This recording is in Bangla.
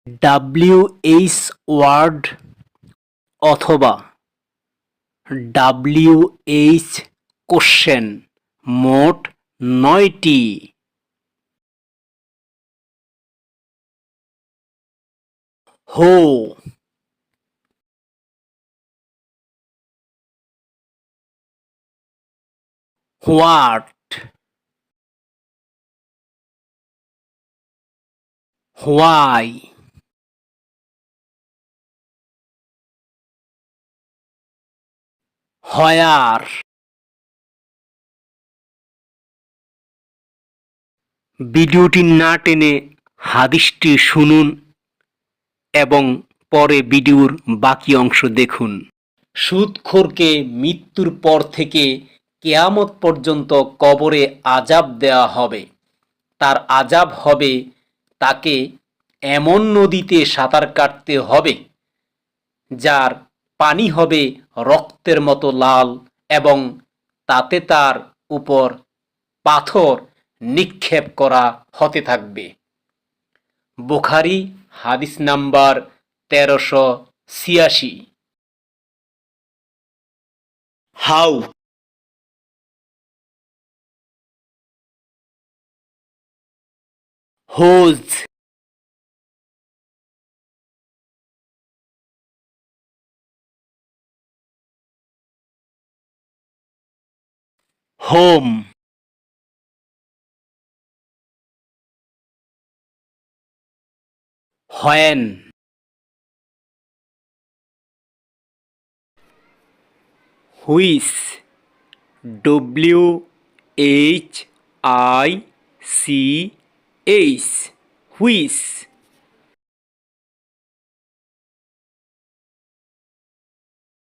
WH ওয়ার্ড অথবা WH কোশ্চেন মোট 9টি। হো, হোয়াট, হোয়াই, হোয়ার। ভিডিওটি না টেনে হাদিসটি শুনুন এবং পরে ভিডিওর বাকি অংশ দেখুন। সুদখোরকে মৃত্যুর পর থেকে কিয়ামত পর্যন্ত কবরে আযাব দেওয়া হবে। তার আযাব হবে তাকে এমন নদীতে সাঁতার কাটতে হবে যার পানি হবে রক্তের মতো লাল এবং তাতে তার উপর পাথর নিক্ষেপ করা হতে থাকবে। বুখারী হাদিস number 1386। How, whose, whom, when, which, WHICH, which.